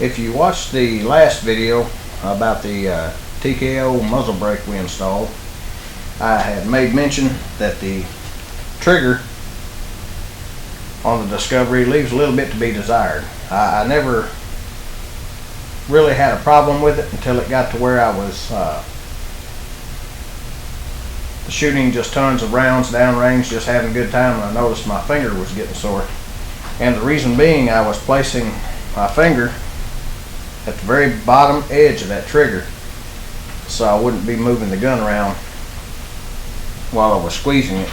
If you watched the last video about the TKO muzzle brake we installed, I had made mention that the trigger on the Discovery leaves a little bit to be desired. I never really had a problem with it until it got to where I was shooting just tons of rounds downrange, just having a good time, and I noticed my finger was getting sore. And the reason being, I was placing my finger at the very bottom edge of that trigger, so I wouldn't be moving the gun around while I was squeezing it.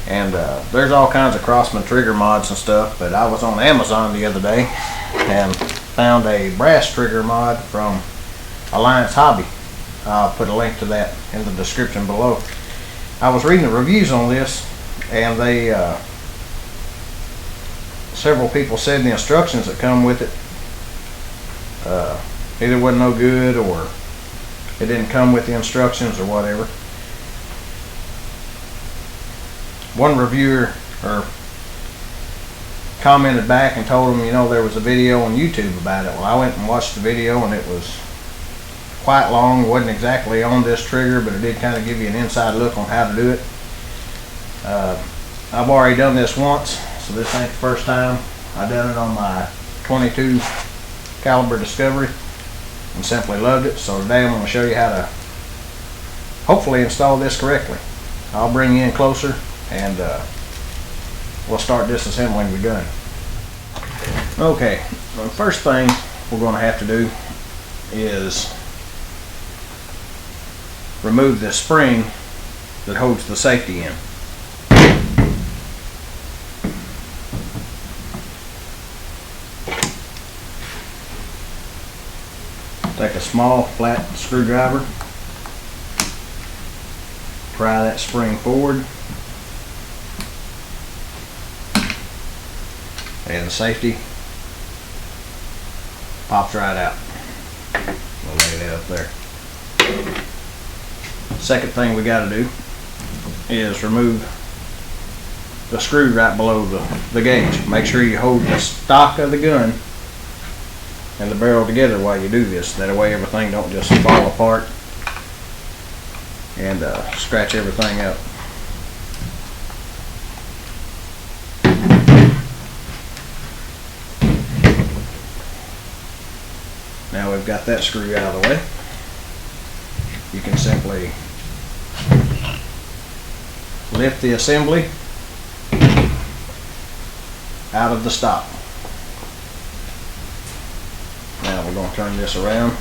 And there's all kinds of Crossman trigger mods and stuff, but I was on Amazon the other day and found a brass trigger mod from Alliance Hobby. I'll put a link to that in the description below. I was reading the reviews on this, and they several people said the instructions that come with it either wasn't no good, or it didn't come with the instructions, or whatever. One reviewer commented back and told them, you know, there was a video on YouTube about it. Well, I went and watched the video, and it was quite long. It wasn't exactly on this trigger, but it did kind of give you an inside look on how to do it. I've already done this once, so this ain't the first time. I done it on my 22 caliber Discovery and simply loved it. So today I'm going to show you how to hopefully install this correctly. I'll bring you in closer and we'll start disassembling the gun. Okay, well, the first thing we're going to have to do is remove this spring that holds the safety in. Take a small flat screwdriver, pry that spring forward, and the safety pops right out. We'll lay that up there. Second thing we got to do is remove the screw right below the gauge. Make sure you hold the stock of the gun and the barrel together while you do this. That way everything don't just fall apart and scratch everything up. Now we've got that screw out of the way, you can simply lift the assembly out of the stock. Now we're going to turn this around,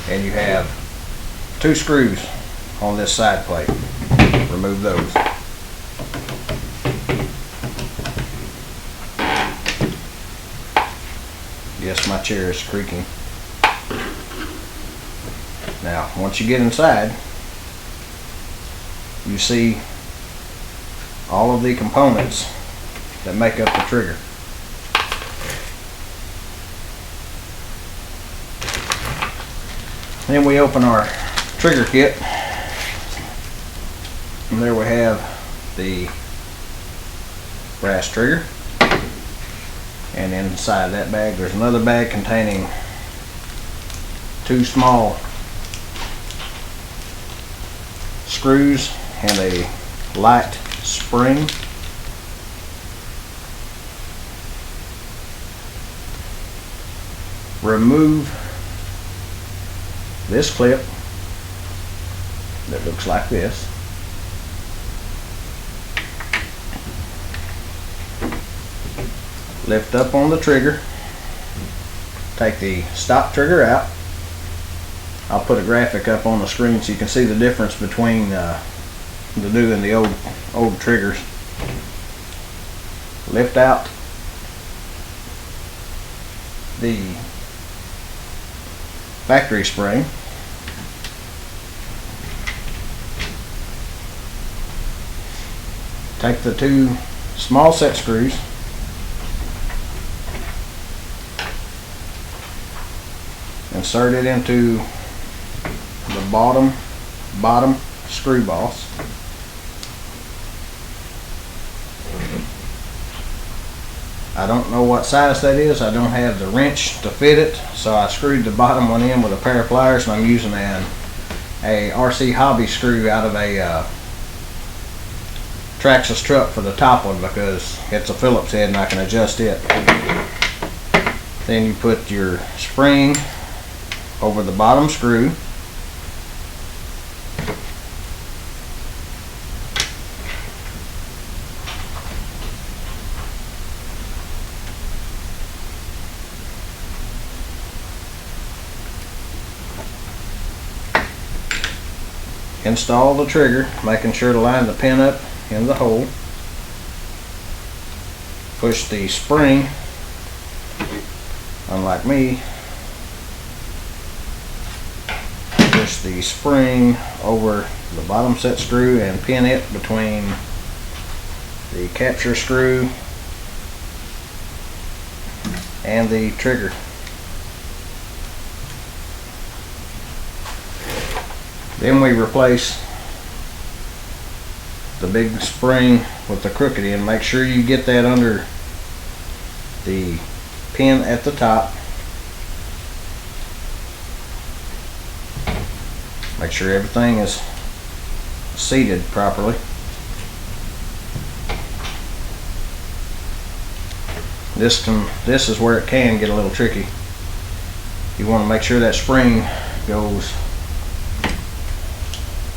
and you have two screws on this side plate. Remove those. Yes, my chair is creaking. Now, once you get inside, you see all of the components that make up the trigger. Then we open our trigger kit, and there we have the brass trigger. And inside that bag there's another bag containing two small screws and a light spring. Remove this clip that looks like this. Lift up on the trigger, take the stock trigger out. I'll put a graphic up on the screen so you can see the difference between the new and the old triggers. Lift out the factory spring. Take the two small set screws, insert it into the bottom screw boss. I don't know what size that is. I don't have the wrench to fit it, so I screwed the bottom one in with a pair of pliers, and I'm using a RC hobby screw out of a Traxxas truck for the top one because it's a Phillips head and I can adjust it. Then you put your spring over the bottom screw. Install the trigger, making sure to line the pin up in the hole. Push the spring, unlike me, push the spring over the bottom set screw and pin it between the capture screw and the trigger. Then we replace the big spring with the crooked end. Make sure you get that under the pin at the top. Make sure everything is seated properly. This is where it can get a little tricky. You want to make sure that spring goes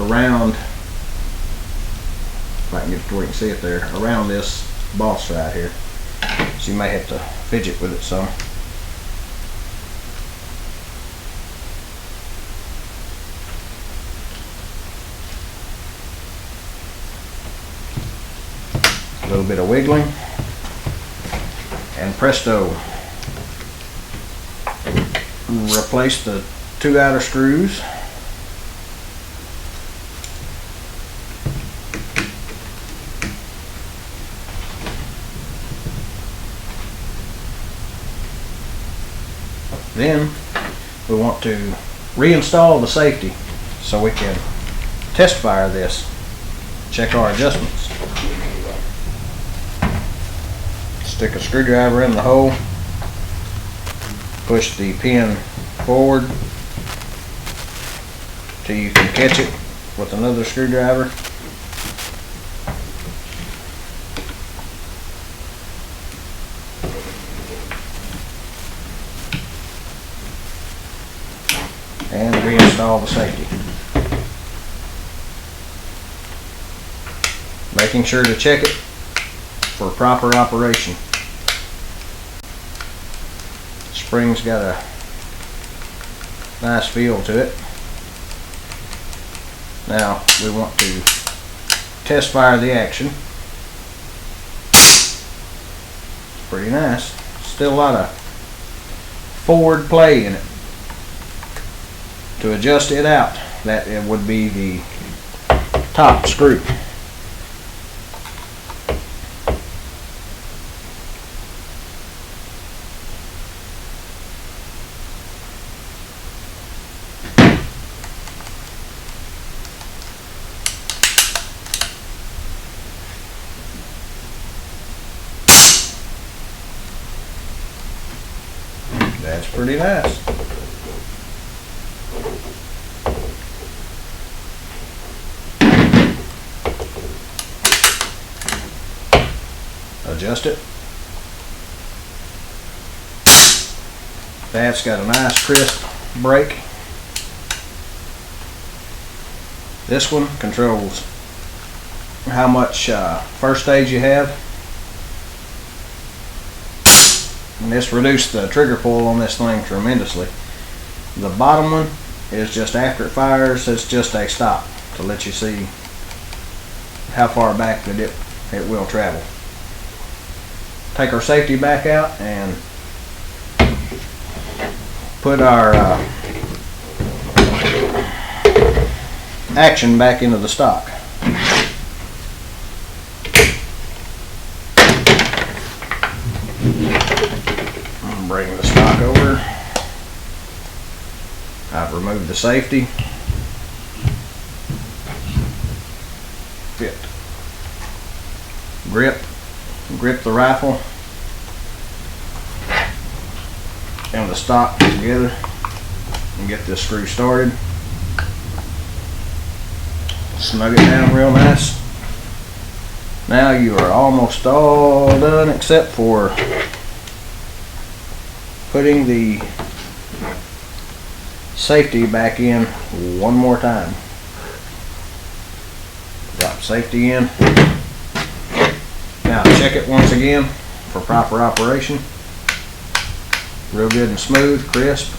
around, if I can get it to where you can see it there, around this boss right here. So you may have to fidget with it some. A little bit of wiggling, and presto. Replace the two outer screws. Then we want to reinstall the safety so we can test fire this, check our adjustments. Stick a screwdriver in the hole, push the pin forward till you can catch it with another screwdriver. And reinstall the safety. Making sure to check it for proper operation. Spring's got a nice feel to it. Now we want to test fire the action. It's pretty nice. Still a lot of forward play in it. To adjust it out, that it would be the top screw. That's pretty nice. Adjust it. That's got a nice crisp break. This one controls how much first stage you have. And this reduced the trigger pull on this thing tremendously. The bottom one is just after it fires, it's just a stop to let you see how far back that it will travel. Take our safety back out and put our action back into the stock. Bring the stock over. I've removed the safety. Fit. Grip the rifle and the stock together and get this screw started. Snug it down real nice. Now you are almost all done except for putting the safety back in one more time. Drop safety in. Now check it once again for proper operation. Real good and smooth, crisp.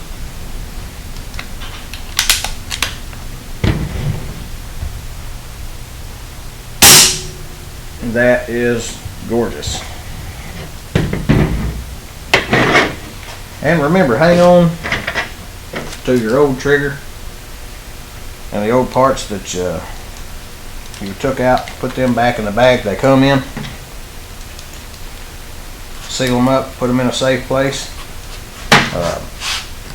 That is gorgeous. And remember, hang on to your old trigger and the old parts that you took out. Put them back in the bag they come in. Seal them up, put them in a safe place.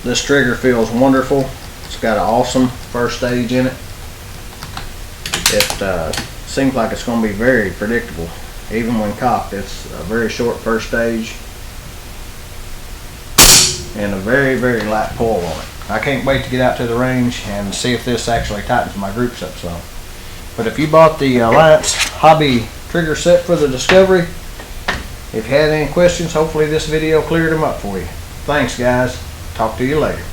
This trigger feels wonderful. It's got an awesome first stage in it. It seems like it's going to be very predictable. Even when cocked, it's a very short first stage and a very, very light pull on it. I can't wait to get out to the range and see if this actually tightens my groups up some. But if you bought the Alliance Hobby trigger set for the Discovery, if you had any questions, hopefully this video cleared them up for you. Thanks guys. Talk to you later.